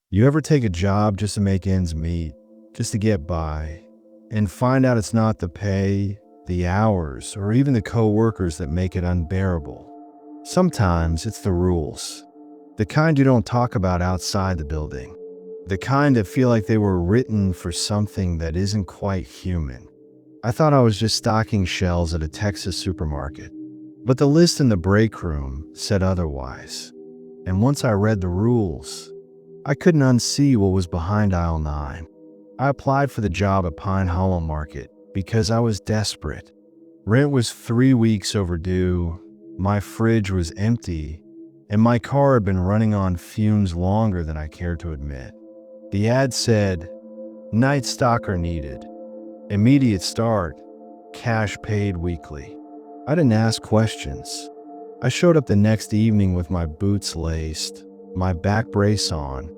You ever take a job just to make ends meet, just to get by, and find out it's not the pay, the hours, or even the coworkers that make it unbearable? Sometimes it's the rules, the kind you don't talk about outside the building, the kind that feel like they were written for something that isn't quite human. I thought I was just stocking shelves at a Texas supermarket, but the list in the break room said otherwise. And once I read the rules, I couldn't unsee what was behind aisle 9. I applied for the job at Pine Hollow Market because I was desperate. Rent was 3 weeks overdue, my fridge was empty, and my car had been running on fumes longer than I cared to admit. The ad said, "Night stocker needed. Immediate start. Cash paid weekly." I didn't ask questions. I showed up the next evening with my boots laced, my back brace on,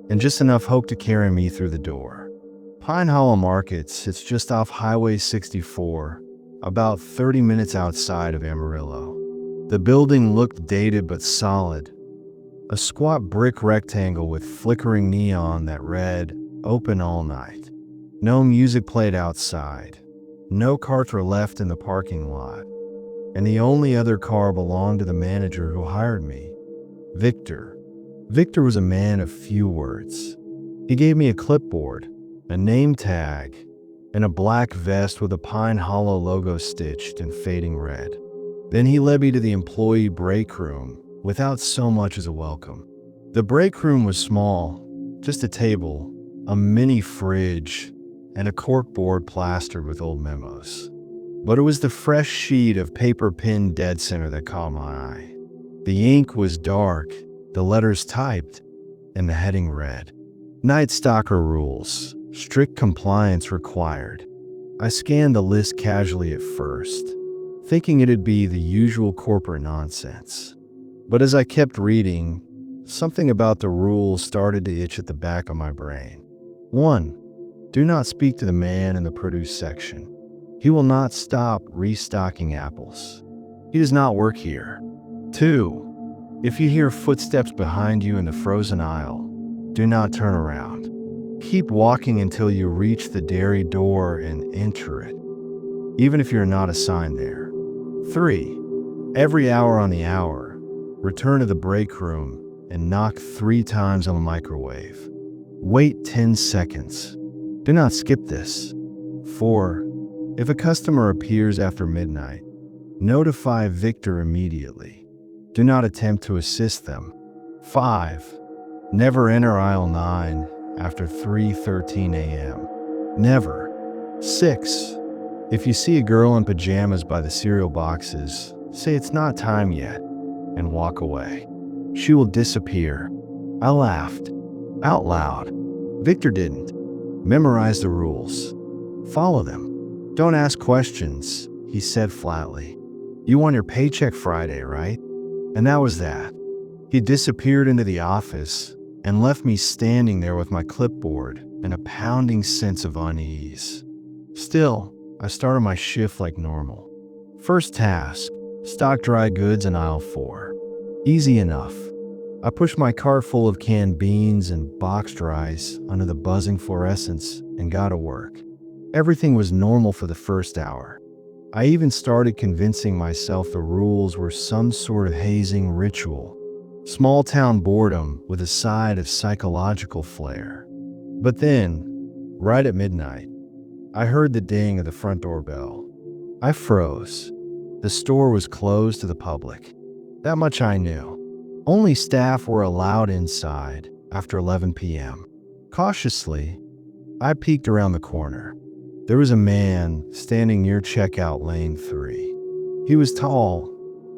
and just enough hope to carry me through the door. Pine Hollow Market sits just off Highway 64, about 30 minutes outside of Amarillo. The building looked dated but solid, a squat brick rectangle with flickering neon that read, "Open all night." No music played outside, no cars were left in the parking lot, and the only other car belonged to the manager who hired me, Victor. Victor was a man of few words. He gave me a clipboard, a name tag, and a black vest with a Pine Hollow logo stitched in fading red. Then he led me to the employee break room without so much as a welcome. The break room was small, just a table, a mini fridge, and a corkboard plastered with old memos. But it was the fresh sheet of paper pinned dead center that caught my eye. The ink was dark, the letters typed, and the heading read, "Night Stalker Rules. Strict compliance required." I scanned the list casually at first, thinking it'd be the usual corporate nonsense. But as I kept reading, something about the rules started to itch at the back of my brain. 1. Do not speak to the man in the produce section. He will not stop restocking apples. He does not work here. 2. If you hear footsteps behind you in the frozen aisle, do not turn around. Keep walking until you reach the dairy door and enter it, even if you're not assigned there. 3. Every hour on the hour, return to the break room and knock 3 times on the microwave. Wait 10 seconds. Do not skip this. 4. If a customer appears after midnight, notify Victor immediately. Do not attempt to assist them. 5. Never enter aisle 9 after 3:13 a.m. Never. 6. If you see a girl in pajamas by the cereal boxes, say it's not time yet, and walk away. She will disappear. I laughed. Out loud. Victor didn't. Memorize the rules. Follow them. Don't ask questions, he said flatly. You want your paycheck Friday, right? And that was that. He disappeared into the office and left me standing there with my clipboard and a pounding sense of unease. Still, I started my shift like normal. First task, stock dry goods in aisle 4. Easy enough. I pushed my cart full of canned beans and box dries under the buzzing fluorescents and got to work. Everything was normal for the first hour. I even started convincing myself the rules were some sort of hazing ritual. Small town boredom with a side of psychological flair. But then, right at midnight, I heard the ding of the front door bell. I froze. The store was closed to the public. That much I knew. Only staff were allowed inside after 11 p.m. Cautiously, I peeked around the corner. There was a man standing near checkout lane 3. He was tall,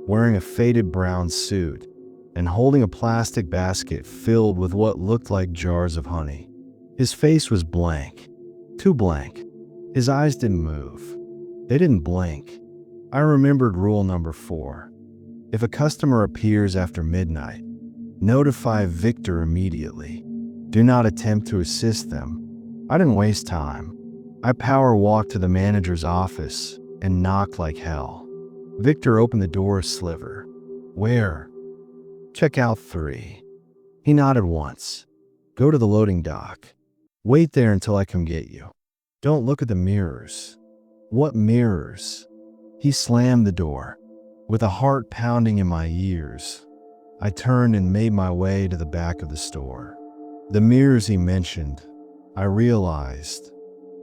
wearing a faded brown suit, and holding a plastic basket filled with what looked like jars of honey. His face was blank, too blank. His eyes didn't move. They didn't blink. I remembered rule number 4. If a customer appears after midnight, notify Victor immediately. Do not attempt to assist them. I didn't waste time. I power walked to the manager's office and knocked like hell. Victor opened the door a sliver. "Where?" "Checkout 3. He nodded once. Go to the loading dock. Wait there until I come get you. Don't look at the mirrors." "What mirrors?" He slammed the door. With a heart pounding in my ears, I turned and made my way to the back of the store. The mirrors he mentioned, I realized,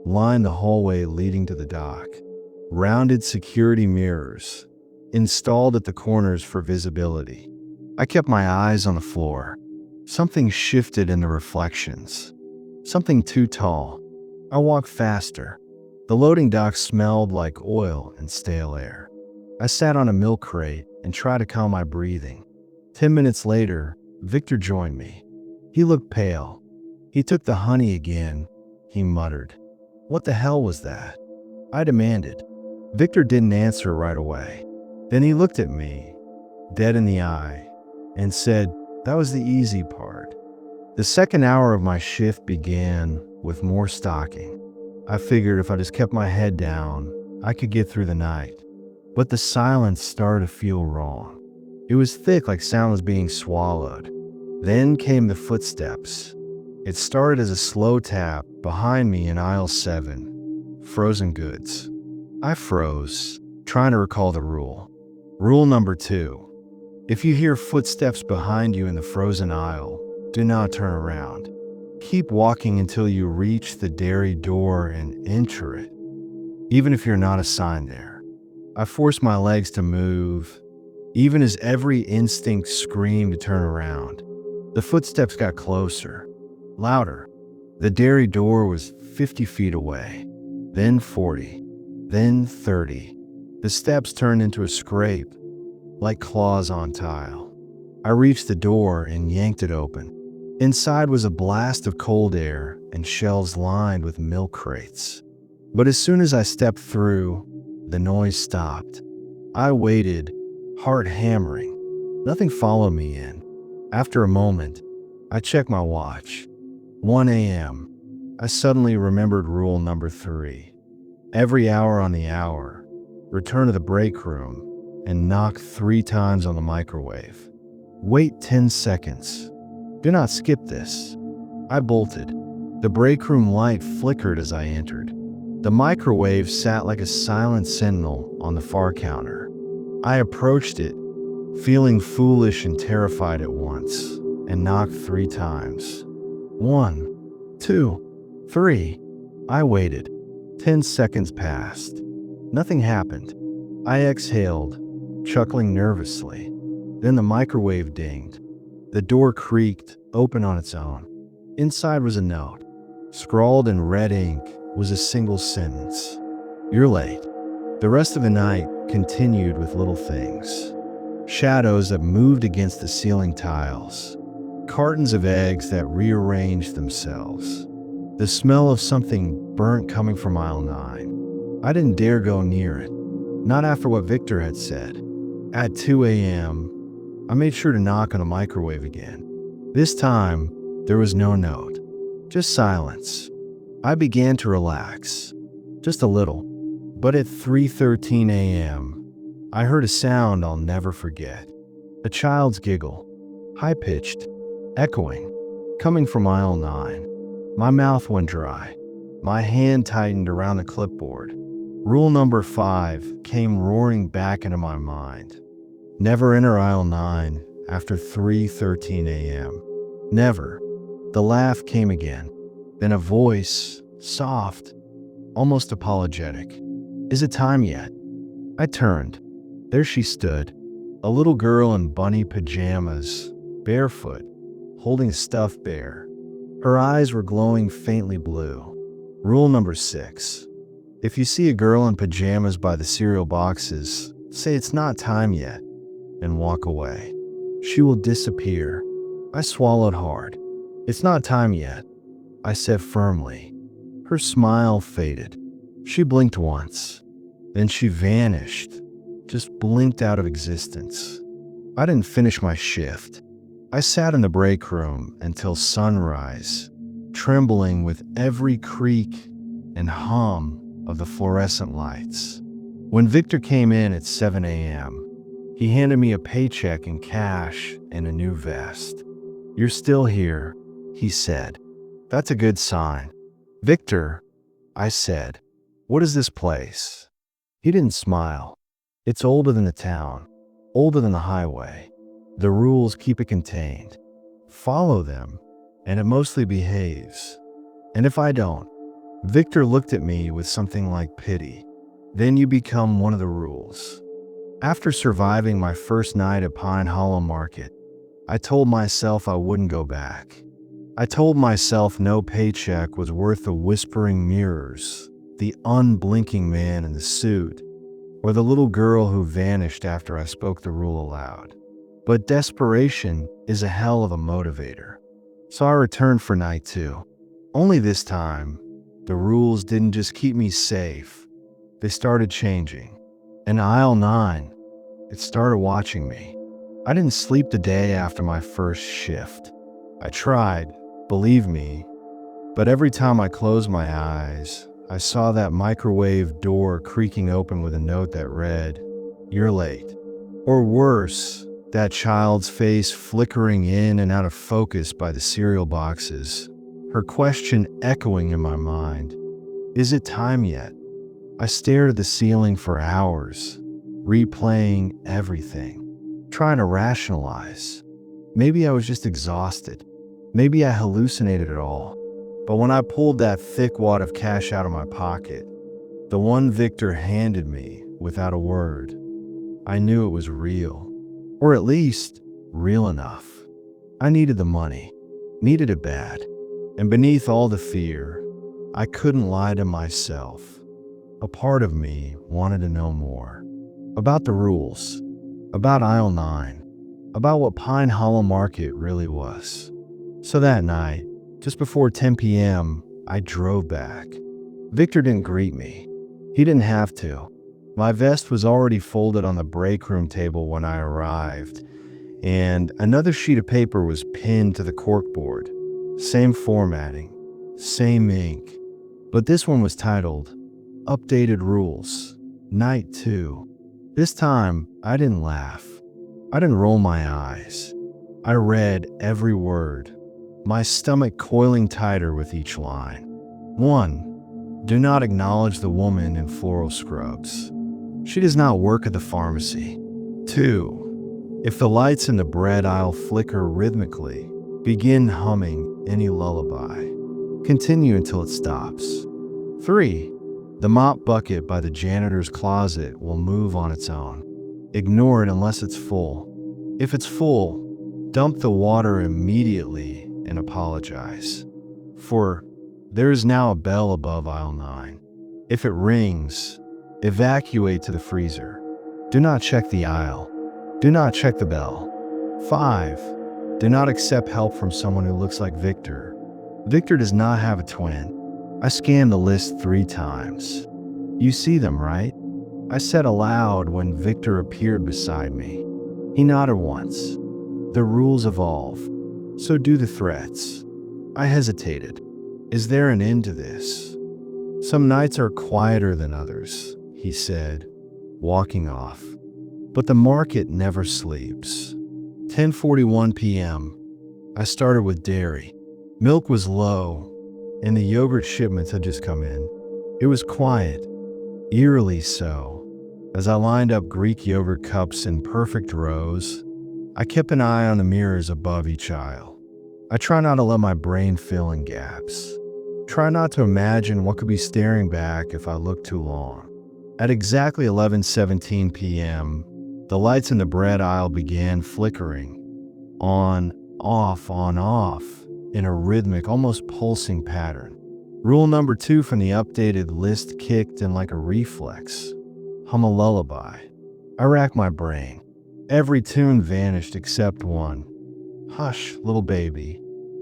lined the hallway leading to the dock. Rounded security mirrors, installed at the corners for visibility. I kept my eyes on the floor. Something shifted in the reflections. Something too tall. I walked faster. The loading dock smelled like oil and stale air. I sat on a milk crate and tried to calm my breathing. 10 minutes later, Victor joined me. He looked pale. "He took the honey again," he muttered. "What the hell was that?" I demanded. Victor didn't answer right away. Then he looked at me, dead in the eye, and said, "That was the easy part." The second hour of my shift began with more stocking. I figured if I just kept my head down, I could get through the night. But the silence started to feel wrong. It was thick, like sound was being swallowed. Then came the footsteps. It started as a slow tap behind me in aisle 7, frozen goods. I froze, trying to recall the rule. Rule number 2. If you hear footsteps behind you in the frozen aisle, do not turn around. Keep walking until you reach the dairy door and enter it, even if you're not assigned there. I forced my legs to move, even as every instinct screamed to turn around. The footsteps got closer, louder. The dairy door was 50 feet away, then 40, then 30. The steps turned into a scrape, like claws on tile. I reached the door and yanked it open. Inside was a blast of cold air and shelves lined with milk crates. But as soon as I stepped through, the noise stopped. I waited, heart hammering. Nothing followed me in. After a moment, I checked my watch. 1 a.m. I suddenly remembered rule number 3. Every hour on the hour, return to the break room and knock 3 times on the microwave. Wait 10 seconds. Do not skip this. I bolted. The break room light flickered as I entered. The microwave sat like a silent sentinel on the far counter. I approached it, feeling foolish and terrified at once, and knocked 3 times. 1, 2, 3. I waited. 10 seconds passed. Nothing happened. I exhaled, chuckling nervously. Then the microwave dinged. The door creaked, open on its own. Inside was a note. Scrawled in red ink was a single sentence. "You're late." The rest of the night continued with little things. Shadows that moved against the ceiling tiles. Cartons of eggs that rearranged themselves. The smell of something burnt coming from aisle 9. I didn't dare go near it. Not after what Victor had said. At 2 a.m., I made sure to knock on the microwave again. This time, there was no note, just silence. I began to relax, just a little. But at 3:13 a.m., I heard a sound I'll never forget. A child's giggle, high-pitched, echoing, coming from aisle 9. My mouth went dry. My hand tightened around the clipboard. Rule number 5 came roaring back into my mind. Never enter aisle 9 after 3:13 a.m. Never. The laugh came again. Then a voice, soft, almost apologetic. "Is it time yet?" I turned. There she stood, a little girl in bunny pajamas, barefoot, holding a stuffed bear. Her eyes were glowing faintly blue. Rule number 6. If you see a girl in pajamas by the cereal boxes, say it's not time yet, and walk away. She will disappear. I swallowed hard. "It's not time yet," I said firmly. Her smile faded. She blinked once. Then she vanished, just blinked out of existence. I didn't finish my shift. I sat in the break room until sunrise, trembling with every creak and hum of the fluorescent lights. When Victor came in at 7 a.m., he handed me a paycheck in cash and a new vest. "You're still here," he said. That's a good sign. Victor, I said, what is this place? He didn't smile. It's older than the town, older than the highway. The rules keep it contained. Follow them, and it mostly behaves. And if I don't, Victor looked at me with something like pity. Then you become one of the rules. After surviving my first night at Pine Hollow Market, I told myself I wouldn't go back. I told myself no paycheck was worth the whispering mirrors, the unblinking man in the suit, or the little girl who vanished after I spoke the rule aloud. But desperation is a hell of a motivator. So I returned for night 2. Only this time, the rules didn't just keep me safe. They started changing. And aisle 9, it started watching me. I didn't sleep the day after my first shift. I tried, believe me, but every time I closed my eyes, I saw that microwave door creaking open with a note that read, "You're late." Or worse, that child's face flickering in and out of focus by the cereal boxes, her question echoing in my mind, "Is it time yet?" I stared at the ceiling for hours, replaying everything, trying to rationalize. Maybe I was just exhausted. Maybe I hallucinated it all. But when I pulled that thick wad of cash out of my pocket, the one Victor handed me without a word, I knew it was real. Or at least, real enough. I needed the money, needed it bad. And beneath all the fear, I couldn't lie to myself. A part of me wanted to know more. About the rules, about aisle 9, about what Pine Hollow Market really was. So that night, just before 10 p.m., I drove back. Victor didn't greet me. He didn't have to. My vest was already folded on the break room table when I arrived, and another sheet of paper was pinned to the corkboard. Same formatting, same ink, but this one was titled, Updated Rules, Night 2. This time, I didn't laugh. I didn't roll my eyes. I read every word, my stomach coiling tighter with each line. 1. Do not acknowledge the woman in floral scrubs. She does not work at the pharmacy. 2. If the lights in the bread aisle flicker rhythmically, begin humming any lullaby. Continue until it stops. 3. The mop bucket by the janitor's closet will move on its own. Ignore it unless it's full. If it's full, dump the water immediately and apologize. 4. There is now a bell above aisle 9. If it rings, evacuate to the freezer. Do not check the aisle. Do not check the bell. 5. Do not accept help from someone who looks like Victor. Victor does not have a twin. I scanned the list 3 times. You see them, right? I said aloud when Victor appeared beside me. He nodded once. The rules evolve. So do the threats. I hesitated. Is there an end to this? Some nights are quieter than others, he said, walking off. But the market never sleeps. 10:41 p.m. I started with dairy. Milk was low, and the yogurt shipments had just come in. It was quiet, eerily so. As I lined up Greek yogurt cups in perfect rows, I kept an eye on the mirrors above each aisle. I try not to let my brain fill in gaps. Try not to imagine what could be staring back if I look too long. At exactly 11:17 p.m., the lights in the bread aisle began flickering. On, off, in a rhythmic, almost pulsing pattern. Rule number 2 from the updated list kicked in like a reflex. Hum a lullaby. I racked my brain. Every tune vanished except one. Hush, little baby.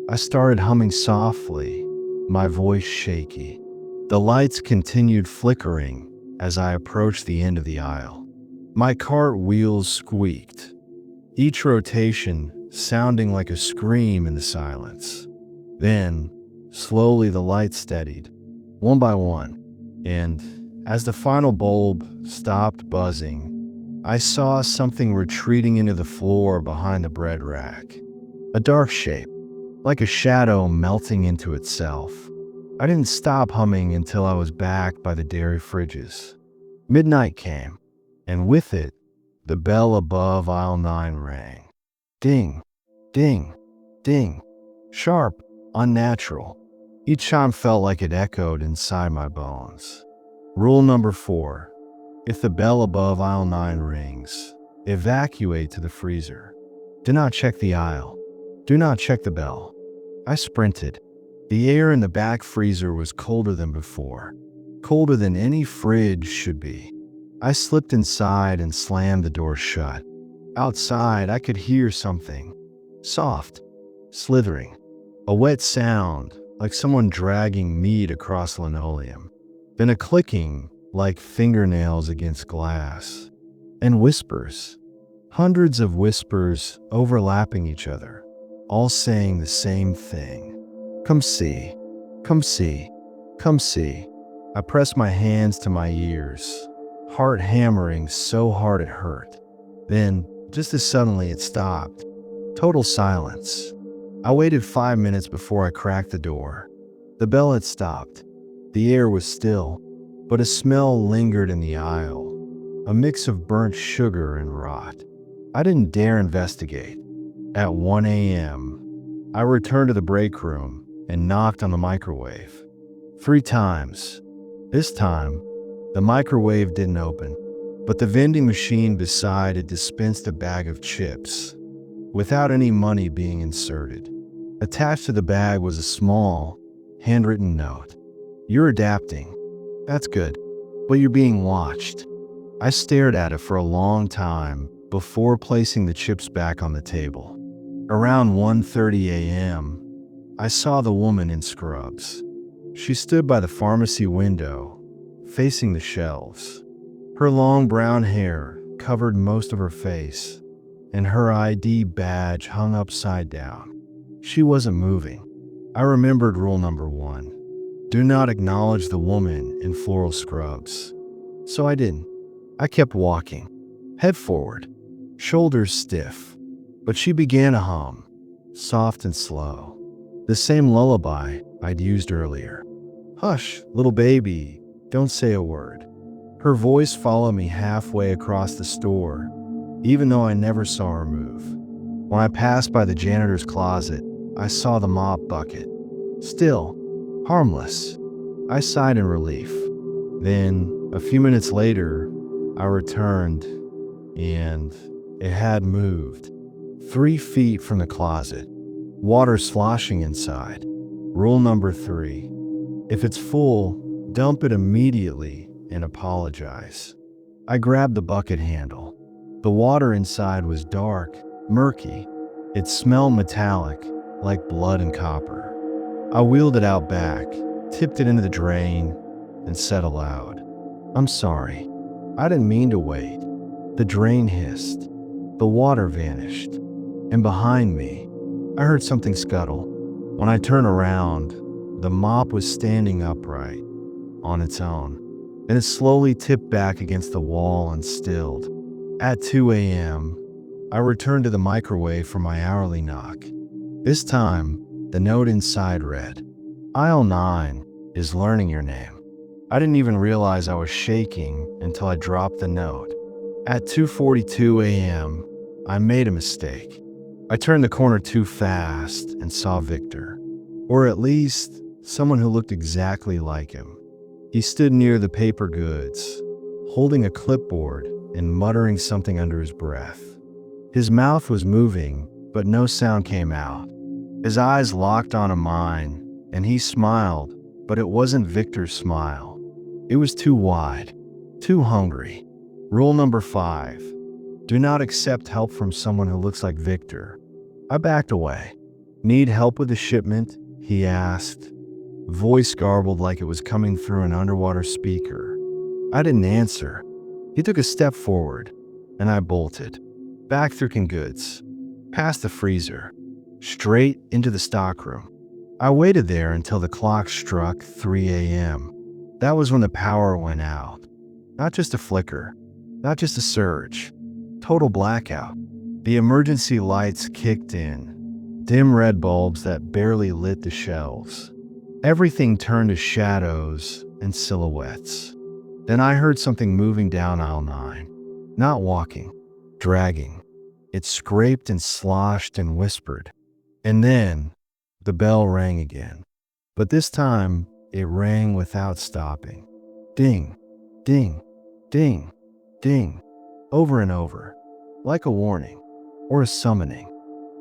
I started humming softly, my voice shaky. The lights continued flickering as I approached the end of the aisle. My cart wheels squeaked, each rotation sounding like a scream in the silence. Then, slowly the lights steadied, one by one, and as the final bulb stopped buzzing, I saw something retreating into the floor behind the bread rack. A dark shape, like a shadow melting into itself. I didn't stop humming until I was back by the dairy fridges. Midnight came, and with it, the bell above aisle 9 rang. Ding, ding, ding. Sharp, unnatural. Each chime felt like it echoed inside my bones. Rule number 4. If the bell above aisle 9 rings, evacuate to the freezer. Do not check the aisle. Do not check the bell. I sprinted. The air in the back freezer was colder than before. Colder than any fridge should be. I slipped inside and slammed the door shut. Outside, I could hear something. Soft. Slithering. A wet sound, like someone dragging meat across linoleum. Then a clicking, like fingernails against glass. And whispers. Hundreds of whispers overlapping each other, all saying the same thing. Come see. Come see. Come see. I pressed my hands to my ears, heart hammering so hard it hurt. Then, just as suddenly, it stopped. Total silence. I waited 5 minutes before I cracked the door. The bell had stopped. The air was still, but a smell lingered in the aisle, a mix of burnt sugar and rot. I didn't dare investigate. At 1 a.m., I returned to the break room and knocked on the microwave. 3 times. This time, the microwave didn't open, but the vending machine beside it dispensed a bag of chips, without any money being inserted. Attached to the bag was a small, handwritten note. You're adapting. That's good, but you're being watched. I stared at it for a long time before placing the chips back on the table. Around 1:30 a.m., I saw the woman in scrubs. She stood by the pharmacy window, facing the shelves. Her long brown hair covered most of her face, and her ID badge hung upside down. She wasn't moving. I remembered rule number 1. Do not acknowledge the woman in floral scrubs. So I didn't. I kept walking, head forward, shoulders stiff. But she began to hum, soft and slow. The same lullaby I'd used earlier. Hush, little baby, don't say a word. Her voice followed me halfway across the store, even though I never saw her move. When I passed by the janitor's closet, I saw the mop bucket. Still, harmless. I sighed in relief. Then, a few minutes later, I returned, and it had moved. 3 feet from the closet, water sloshing inside. Rule number 3. If it's full, dump it immediately and apologize. I grabbed the bucket handle. The water inside was dark, murky. It smelled metallic, like blood and copper. I wheeled it out back, tipped it into the drain, and said aloud, I'm sorry. I didn't mean to wait. The drain hissed. The water vanished. And behind me, I heard something scuttle. When I turned around, the mop was standing upright, on its own. Then it slowly tipped back against the wall and stilled. At 2 a.m., I returned to the microwave for my hourly knock. This time, the note inside read, Aisle 9 is learning your name. I didn't even realize I was shaking until I dropped the note. At 2:42 a.m., I made a mistake. I turned the corner too fast and saw Victor, or at least someone who looked exactly like him. He stood near the paper goods, holding a clipboard and muttering something under his breath. His mouth was moving, but no sound came out. His eyes locked onto mine, and he smiled, but it wasn't Victor's smile. It was too wide, too hungry. Rule number 5. Do not accept help from someone who looks like Victor. I backed away. Need help with the shipment? He asked, voice garbled like it was coming through an underwater speaker. I didn't answer. He took a step forward, and I bolted. Back through canned goods, past the freezer, straight into the stockroom. I waited there until the clock struck 3 a.m. That was when the power went out. Not just a flicker, not just a surge. Total blackout. The emergency lights kicked in. dim red bulbs that barely lit the shelves. Everything turned to shadows and silhouettes. Then I heard something moving down aisle 9. Not walking, dragging. It scraped and sloshed and whispered. And then the bell rang again. But this time, it rang without stopping. Ding, ding, ding, ding, over and over, like a warning or a summoning.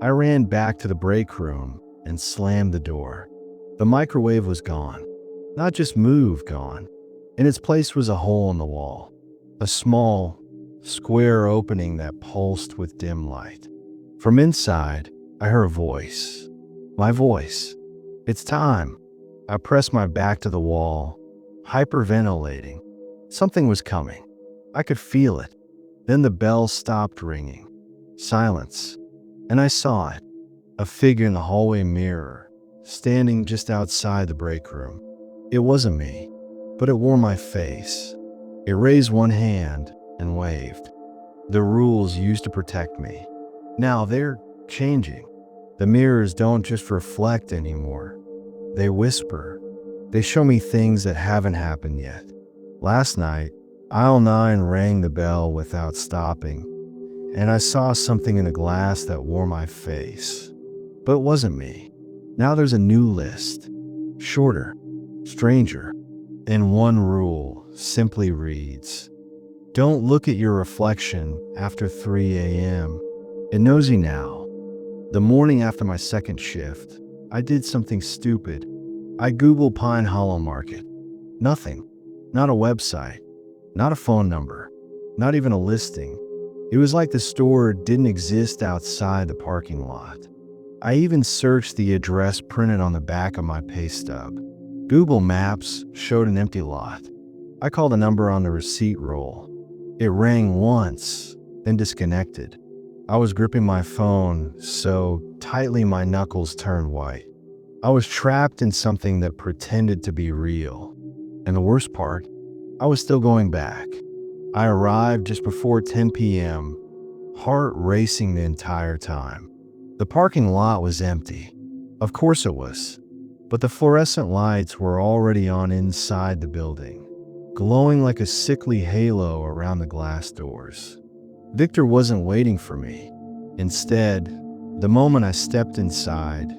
I ran back to the break room and slammed the door. The microwave was gone. Not just moved, gone. In its place was a hole in the wall, a small, square opening that pulsed with dim light. From inside, I heard a voice. My voice. It's time. I pressed my back to the wall, hyperventilating. Something was coming. I could feel it. Then the bell stopped ringing. Silence. And I saw it. A figure in the hallway mirror, standing just outside the break room. It wasn't me, but it wore my face. It raised one hand and waved. The rules used to protect me. Now they're changing. The mirrors don't just reflect anymore. They whisper. They show me things that haven't happened yet. Last night, aisle 9 rang the bell without stopping, and I saw something in the glass that wore my face. But it wasn't me. Now there's a new list. Shorter, stranger, and one rule simply reads, don't look at your reflection after 3 a.m. It knows you now. The morning after my second shift, I did something stupid. I Googled Pine Hollow Market. Nothing. Not a website. Not a phone number. Not even a listing. It was like the store didn't exist outside the parking lot. I even searched the address printed on the back of my pay stub. Google Maps showed an empty lot. I called a number on the receipt roll. It rang once, then disconnected. I was gripping my phone so tightly my knuckles turned white. I was trapped in something that pretended to be real. And the worst part, I was still going back. I arrived just before 10 p.m., heart racing the entire time. The parking lot was empty. Of course it was. But the fluorescent lights were already on inside the building, glowing like a sickly halo around the glass doors. Victor wasn't waiting for me. Instead, the moment I stepped inside,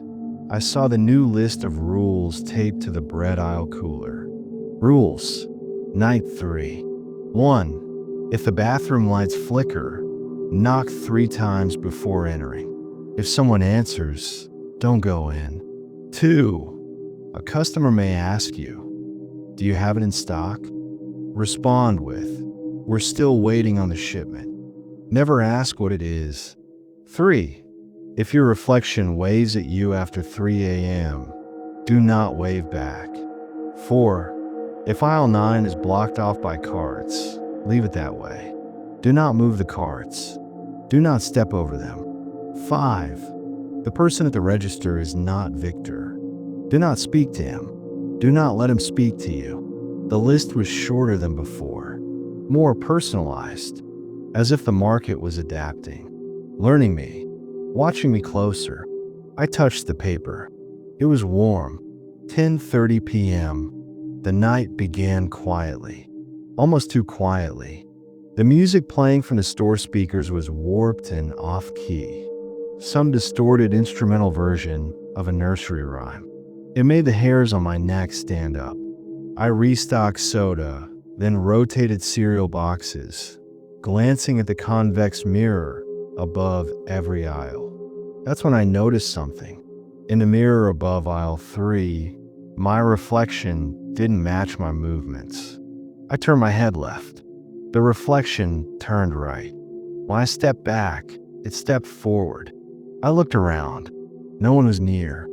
I saw the new list of rules taped to the bread aisle cooler. Rules. Night 3. 1. If the bathroom lights flicker, knock 3 times before entering. If someone answers, don't go in. 2. A customer may ask you, do you have it in stock? Respond with, we're still waiting on the shipment. Never ask what it is. 3. If your reflection waves at you after 3 a.m., do not wave back. 4. If aisle 9 is blocked off by carts, leave it that way. Do not move the carts. Do not step over them. 5. The person at the register is not Victor. Do not speak to him. Do not let him speak to you. The list was shorter than before, more personalized, as if the market was adapting, learning me, watching me closer. I touched the paper. It was warm. 10:30 p.m. The night began quietly, almost too quietly. The music playing from the store speakers was warped and off-key, some distorted instrumental version of a nursery rhyme. It made the hairs on my neck stand up. I restocked soda, then rotated cereal boxes, glancing at the convex mirror above every aisle. That's when I noticed something. In the mirror above aisle 3, my reflection didn't match my movements. I turned my head left. The reflection turned right. When I stepped back, it stepped forward. I looked around. No one was near.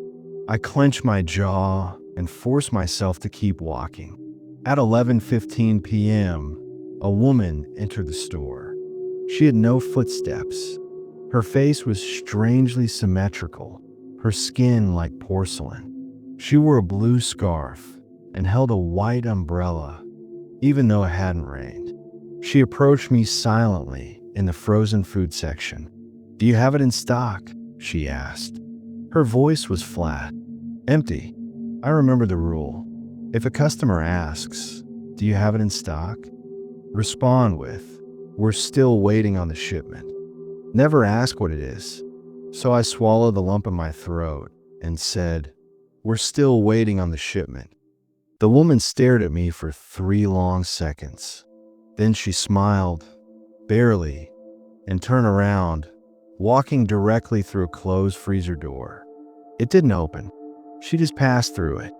I clenched my jaw and forced myself to keep walking. At 11:15 p.m., a woman entered the store. She had no footsteps. Her face was strangely symmetrical, her skin like porcelain. She wore a blue scarf and held a white umbrella, even though it hadn't rained. She approached me silently in the frozen food section. "Do you have it in stock?" she asked. Her voice was flat, empty. I remember the rule. If a customer asks, "Do you have it in stock?" respond with, "We're still waiting on the shipment." Never ask what it is. So I swallowed the lump in my throat and said, "We're still waiting on the shipment." The woman stared at me for 3 long seconds. Then she smiled, barely, and turned around, walking directly through a closed freezer door. It didn't open. She just passed through it.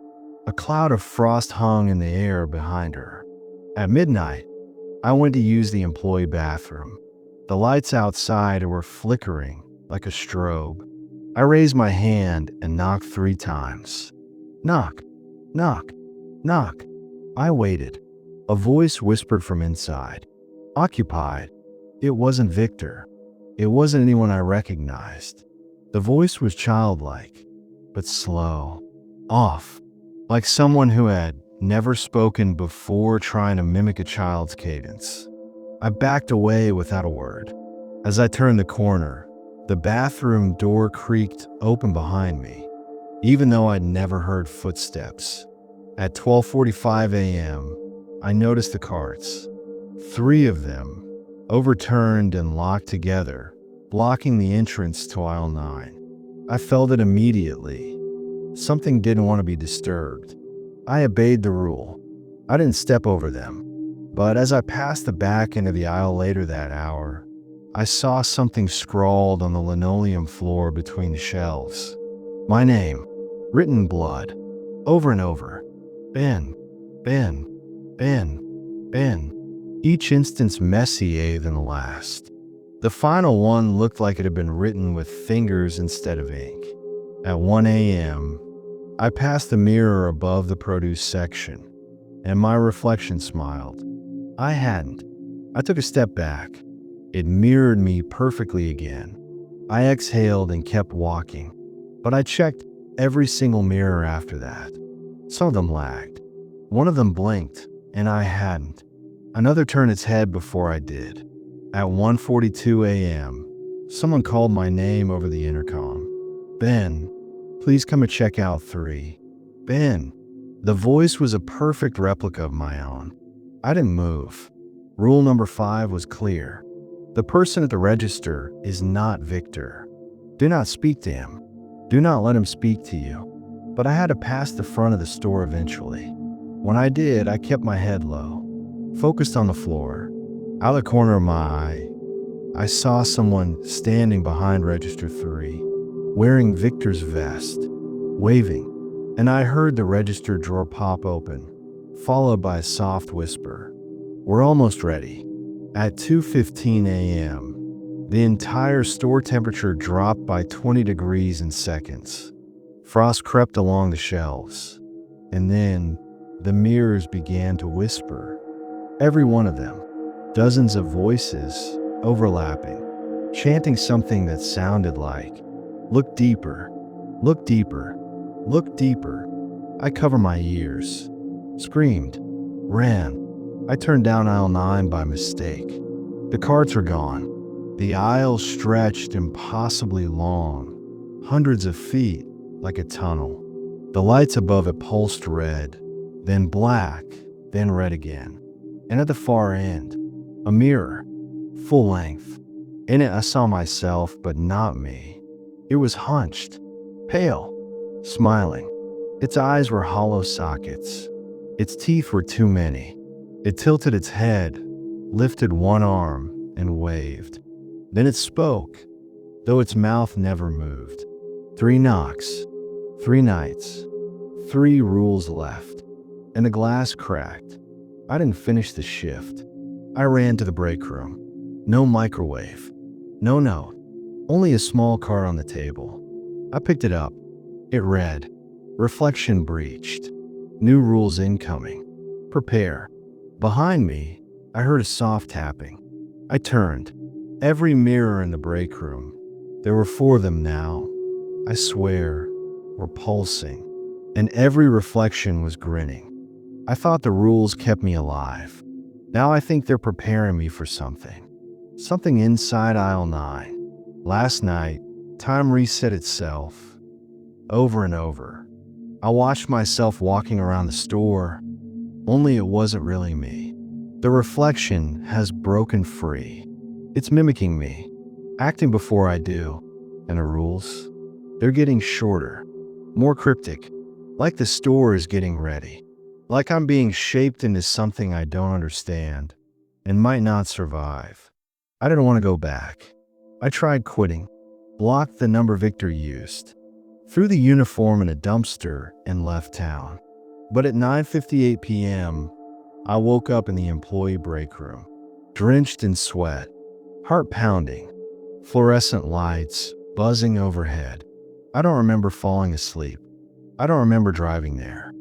A cloud of frost hung in the air behind her. At midnight, I went to use the employee bathroom. The lights outside were flickering like a strobe. I raised my hand and knocked 3 times. Knock, knock, knock. I waited. A voice whispered from inside. Occupied. It wasn't Victor. It wasn't anyone I recognized. The voice was childlike, but slow, off, like someone who had never spoken before trying to mimic a child's cadence. I backed away without a word. As I turned the corner, the bathroom door creaked open behind me, even though I'd never heard footsteps. At 12:45 a.m., I noticed the carts. 3 of them, overturned and locked together, blocking the entrance to aisle 9. I felt it immediately. Something didn't want to be disturbed. I obeyed the rule. I didn't step over them. But as I passed the back end of the aisle later that hour, I saw something scrawled on the linoleum floor between the shelves. My name, written in blood, over and over. Ben, Ben, Ben, Ben. Each instance messier than the last. The final one looked like it had been written with fingers instead of ink. At 1 a.m., I passed the mirror above the produce section, and my reflection smiled. I hadn't. I took a step back. It mirrored me perfectly again. I exhaled and kept walking, but I checked every single mirror after that. Some of them lagged. One of them blinked, and I hadn't. Another turned its head before I did. At 1:42 a.m., someone called my name over the intercom. Ben, please come and check out 3. Ben. The voice was a perfect replica of my own. I didn't move. Rule number 5 was clear. The person at the register is not Victor. Do not speak to him. Do not let him speak to you. But I had to pass the front of the store eventually. When I did, I kept my head low, focused on the floor. Out of the corner of my eye, I saw someone standing behind register 3, wearing Victor's vest, waving, and I heard the register drawer pop open, followed by a soft whisper. We're almost ready. At 2:15 a.m., the entire store temperature dropped by 20 degrees in seconds. Frost crept along the shelves, and then the mirrors began to whisper. Every one of them, dozens of voices overlapping, chanting something that sounded like, "Look deeper, look deeper, look deeper." I covered my ears, screamed, ran. I turned down aisle 9 by mistake. The carts were gone. The aisle stretched impossibly long, hundreds of feet, like a tunnel. The lights above it pulsed red, then black, then red again. And at the far end, a mirror, full length. In it I saw myself, but not me. It was hunched, pale, smiling. Its eyes were hollow sockets. Its teeth were too many. It tilted its head, lifted one arm, and waved. Then it spoke, though its mouth never moved. 3 knocks, 3 nights, 3 rules left, and the glass cracked. I didn't finish the shift. I ran to the break room. No microwave, no note, only a small card on the table. I picked it up. It read, "Reflection breached. New rules incoming. Prepare." Behind me, I heard a soft tapping. I turned. Every mirror in the break room, there were 4 of them now, I swear, were pulsing, and every reflection was grinning. I thought the rules kept me alive. Now I think they're preparing me for something. Something inside aisle 9. Last night, time reset itself, over and over. I watched myself walking around the store, only it wasn't really me. The reflection has broken free. It's mimicking me, acting before I do. And the rules? They're getting shorter, more cryptic, like the store is getting ready. Like I'm being shaped into something I don't understand and might not survive. I didn't want to go back. I tried quitting, blocked the number Victor used, threw the uniform in a dumpster and left town. But at 9:58 p.m., I woke up in the employee break room, drenched in sweat, heart pounding, fluorescent lights buzzing overhead. I don't remember falling asleep. I don't remember driving there.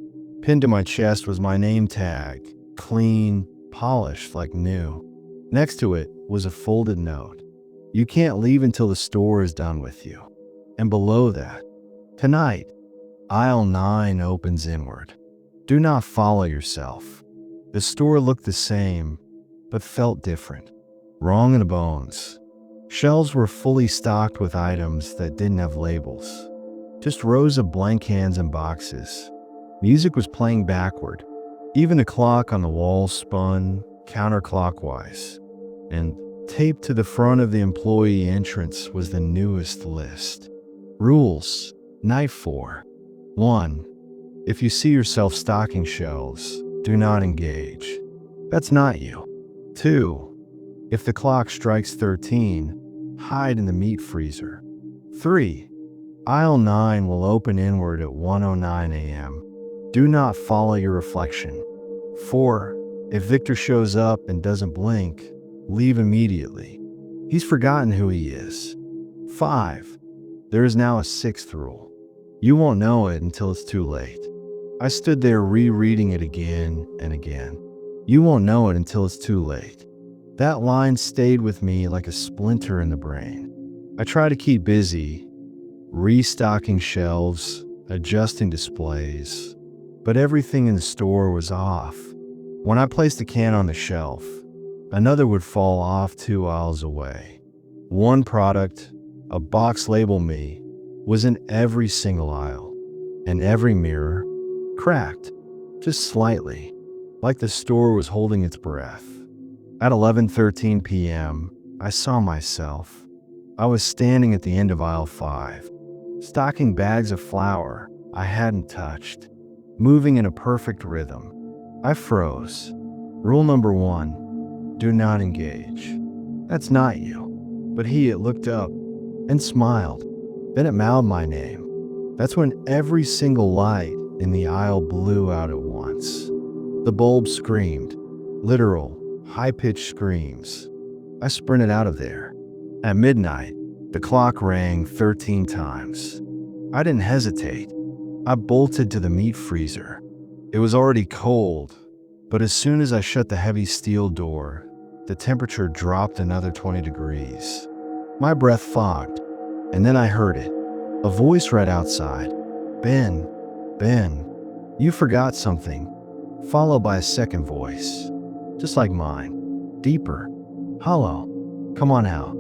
Pinned to my chest was my name tag, clean, polished like new. Next to it was a folded note. You can't leave until the store is done with you. And below that, tonight, aisle 9 opens inward. Do not follow yourself. The store looked the same, but felt different. Wrong in the bones. Shelves were fully stocked with items that didn't have labels. Just rows of blank cans and boxes. Music was playing backward. Even the clock on the wall spun counterclockwise. And taped to the front of the employee entrance was the newest list. Rules. Night 4. 1. If you see yourself stocking shelves, do not engage. That's not you. 2. If the clock strikes 13, hide in the meat freezer. 3. Aisle 9 will open inward at 1:09 a.m. Do not follow your reflection. 4. If Victor shows up and doesn't blink, leave immediately. He's forgotten who he is. 5. There is now a 6th rule. You won't know it until it's too late. I stood there rereading it again and again. You won't know it until it's too late. That line stayed with me like a splinter in the brain. I tried to keep busy, restocking shelves, adjusting displays, but everything in the store was off. When I placed a can on the shelf, another would fall off 2 aisles away. One product, a box labeled me, was in every single aisle, and every mirror, cracked, just slightly, like the store was holding its breath. At 11:13 p.m., I saw myself. I was standing at the end of aisle 5, stocking bags of flour I hadn't touched, moving in a perfect rhythm. I froze. Rule number 1, do not engage. That's not you. But it looked up and smiled. Then it mouthed my name. That's when every single light in the aisle blew out at once. The bulb screamed, literal, high-pitched screams. I sprinted out of there. At midnight, the clock rang 13 times. I didn't hesitate. I bolted to the meat freezer. It was already cold, but as soon as I shut the heavy steel door, the temperature dropped another 20 degrees. My breath fogged, and then I heard it. A voice right outside. Ben, you forgot something. Followed by a second voice, just like mine, deeper, hollow. Come on out.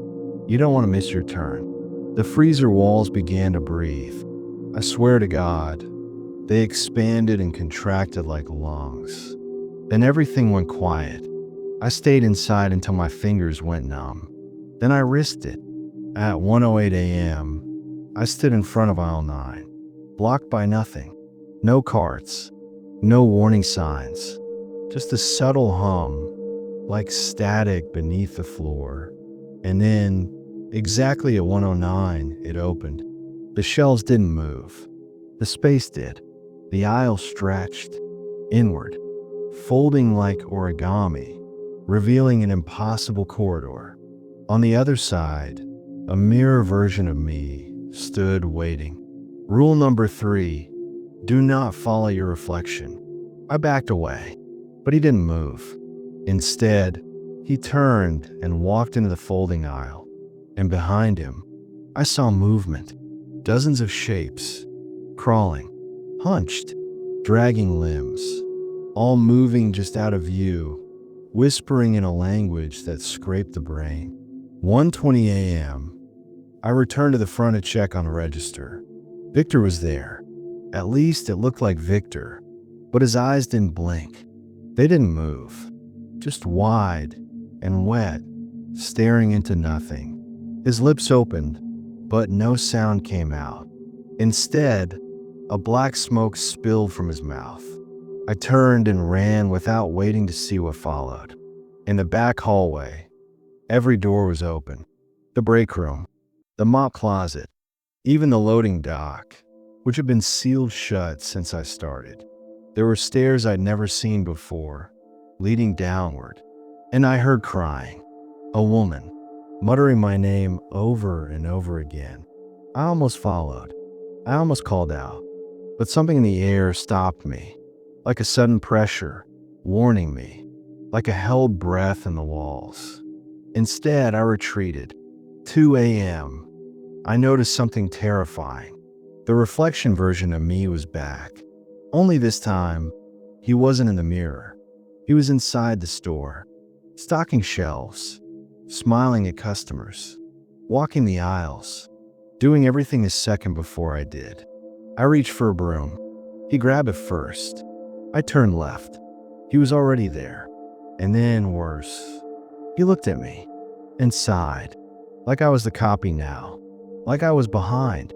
You don't want to miss your turn. The freezer walls began to breathe. I swear to God, they expanded and contracted like lungs. Then everything went quiet. I stayed inside until my fingers went numb. Then I risked it. At 1:08 a.m., I stood in front of aisle 9, blocked by nothing. No carts, no warning signs, just a subtle hum, like static beneath the floor. And then, exactly at 1:09, it opened. The shelves didn't move. The space did. The aisle stretched inward, folding like origami, revealing an impossible corridor. On the other side, a mirror version of me stood waiting. Rule number 3, do not follow your reflection. I backed away, but he didn't move. Instead, he turned and walked into the folding aisle, and behind him, I saw movement. Dozens of shapes, crawling, hunched, dragging limbs, all moving just out of view, whispering in a language that scraped the brain. 1:20 a.m. I returned to the front to check on the register. Victor was there. At least it looked like Victor, but his eyes didn't blink. They didn't move, just wide and wet, staring into nothing. His lips opened, but no sound came out. Instead, a black smoke spilled from his mouth. I turned and ran without waiting to see what followed. In the back hallway, every door was open. The break room, the mop closet, even the loading dock, which had been sealed shut since I started. There were stairs I'd never seen before, leading downward, and I heard crying. A woman, muttering my name over and over again. I almost followed. I almost called out, but something in the air stopped me, like a sudden pressure, warning me, like a held breath in the walls. Instead, I retreated. 2 a.m. I noticed something terrifying. The reflection version of me was back. Only this time, he wasn't in the mirror. He was inside the store, stocking shelves, smiling at customers, walking the aisles, doing everything a second before I did. I reached for a broom. He grabbed it first. I turned left. He was already there. And then worse. He looked at me and sighed, like I was the copy now, like I was behind.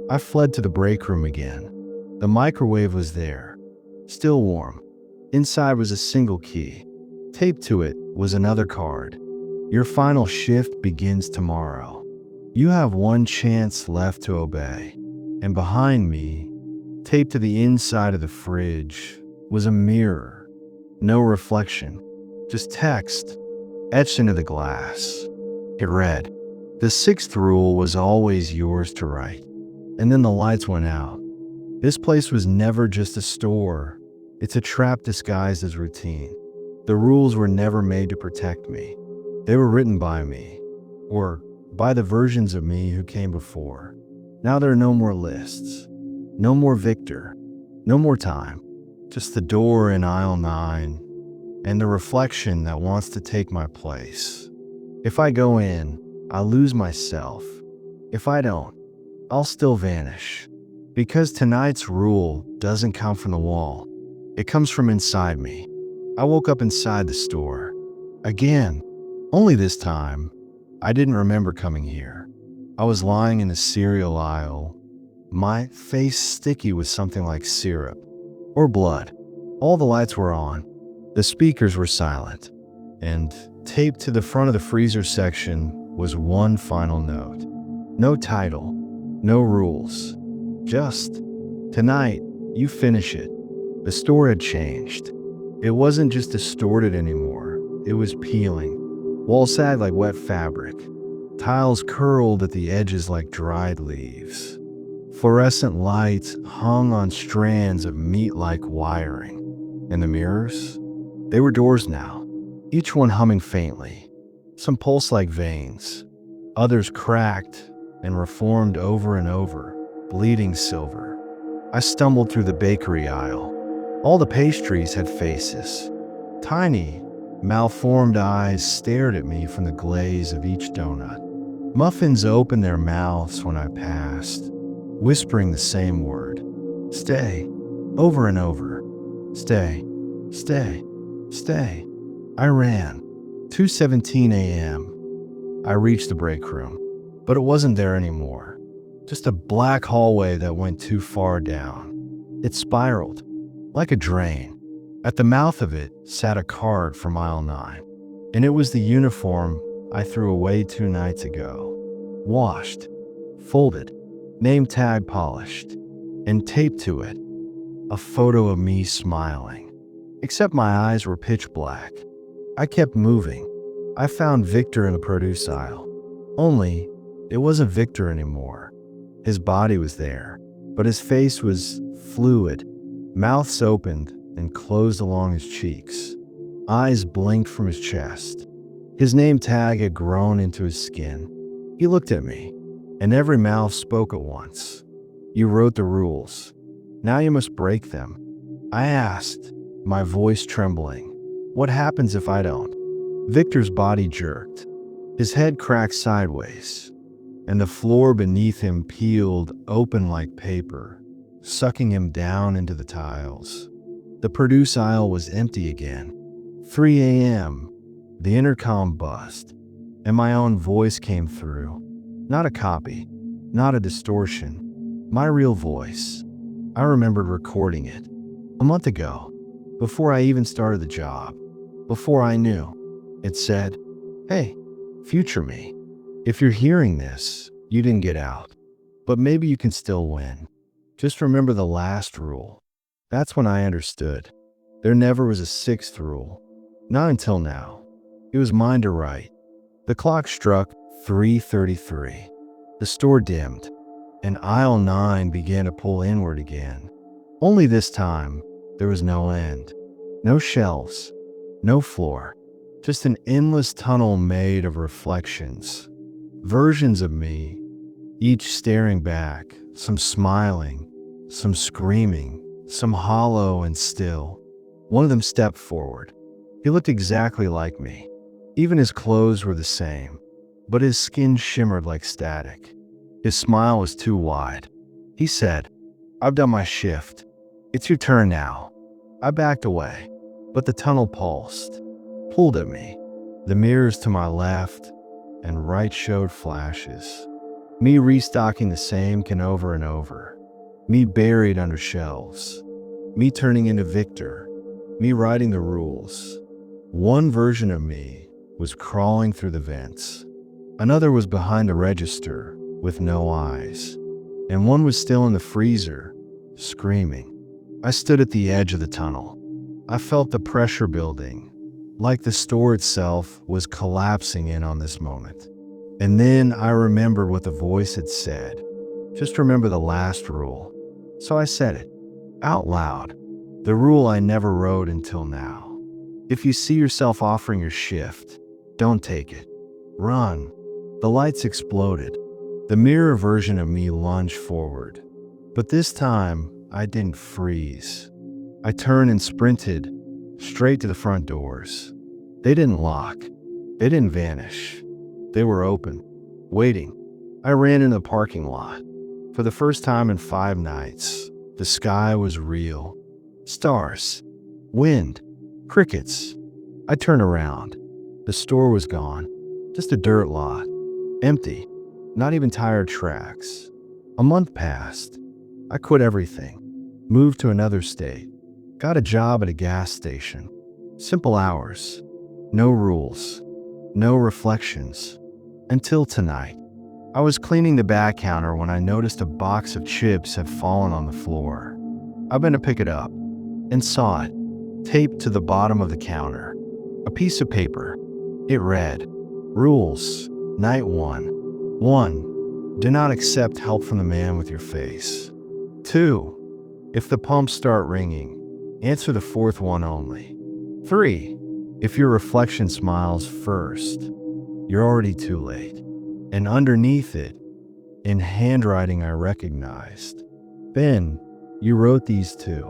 I fled to the break room again. The microwave was there, still warm. Inside was a single key. Taped to it was another card. Your final shift begins tomorrow. You have one chance left to obey. And behind me, taped to the inside of the fridge, was a mirror. No reflection, just text etched into the glass. It read, "The sixth rule was always yours to write." And then the lights went out. This place was never just a store. It's a trap disguised as routine. The rules were never made to protect me. They were written by me, or by the versions of me who came before. Now there are no more lists, no more Victor, no more time, just the door in aisle 9 and the reflection that wants to take my place. If I go in, I'll lose myself. If I don't, I'll still vanish. Because tonight's rule doesn't come from the wall. It comes from inside me. I woke up inside the store. Again. Only this time, I didn't remember coming here. I was lying in the cereal aisle, my face sticky with something like syrup or blood. All the lights were on. The speakers were silent. And taped to the front of the freezer section was one final note. No title, no rules. Just, tonight, you finish it. The store had changed. It wasn't just distorted anymore. It was peeling. Walls sagged like wet fabric. Tiles curled at the edges like dried leaves. Fluorescent lights hung on strands of meat-like wiring. And the mirrors? They were doors now, each one humming faintly. Some pulse like veins. Others cracked and reformed over and over, bleeding silver. I stumbled through the bakery aisle. All the pastries had faces. Tiny, malformed eyes stared at me from the glaze of each donut. Muffins opened their mouths when I passed, whispering the same word. Stay, over and over. Stay, stay, stay. I ran. 2:17 a.m. I reached the break room, but it wasn't there anymore. Just a black hallway that went too far down. It spiraled, like a drain. At the mouth of it sat a card from aisle 9, and it was the uniform I threw away 2 nights ago. Washed, folded, name tag polished, and taped to it a photo of me smiling. Except my eyes were pitch black. I kept moving. I found Victor in the produce aisle. Only, it wasn't Victor anymore. His body was there, but his face was fluid, mouths opened and closed along his cheeks. Eyes blinked from his chest. His name tag had grown into his skin. He looked at me, and every mouth spoke at once. You wrote the rules. Now you must break them. I asked, my voice trembling, what happens if I don't? Victor's body jerked. His head cracked sideways, and the floor beneath him peeled open like paper, sucking him down into the tiles. The produce aisle was empty again. 3 a.m. The intercom buzzed, and my own voice came through. Not a copy, not a distortion. My real voice. I remembered recording it a month ago, before I even started the job, before I knew. It said, "Hey, future me, if you're hearing this, you didn't get out, but maybe you can still win. Just remember the last rule." That's when I understood. There never was a sixth rule. Not until now. It was mine to write. The clock struck 3:33. The store dimmed, and aisle 9 began to pull inward again. Only this time, there was no end. No shelves, no floor. Just an endless tunnel made of reflections. Versions of me, each staring back, some smiling, some screaming, some hollow and still. One of them stepped forward. He looked exactly like me. Even his clothes were the same, but his skin shimmered like static. His smile was too wide. He said, "I've done my shift. It's your turn now." I backed away, but the tunnel pulsed, pulled at me. The mirrors to my left and right showed flashes. Me restocking the same can over and over. Me buried under shelves. Me turning into Victor. Me writing the rules. One version of me was crawling through the vents. Another was behind a register with no eyes. And one was still in the freezer, screaming. I stood at the edge of the tunnel. I felt the pressure building, like the store itself was collapsing in on this moment. And then I remembered what the voice had said. Just remember the last rule. So I said it, out loud. The rule I never wrote until now. If you see yourself offering your shift, don't take it. Run. The lights exploded. The mirror version of me lunged forward. But this time, I didn't freeze. I turned and sprinted straight to the front doors. They didn't lock. They didn't vanish. They were open, waiting. I ran in the parking lot. For the first time in 5 nights, the sky was real. Stars, wind, crickets. I turned around. The store was gone. Just a dirt lot. Empty. Not even tire tracks. A month passed. I quit everything. Moved to another state. Got a job at a gas station. Simple hours. No rules. No reflections. Until tonight. I was cleaning the back counter when I noticed a box of chips had fallen on the floor. I went to pick it up and saw it, taped to the bottom of the counter. A piece of paper. It read, "Rules, Night 1. 1. Do not accept help from the man with your face. 2. If the pumps start ringing, answer the 4th one only. 3. If your reflection smiles first, you're already too late." And underneath it, in handwriting I recognized, "Ben, you wrote these too."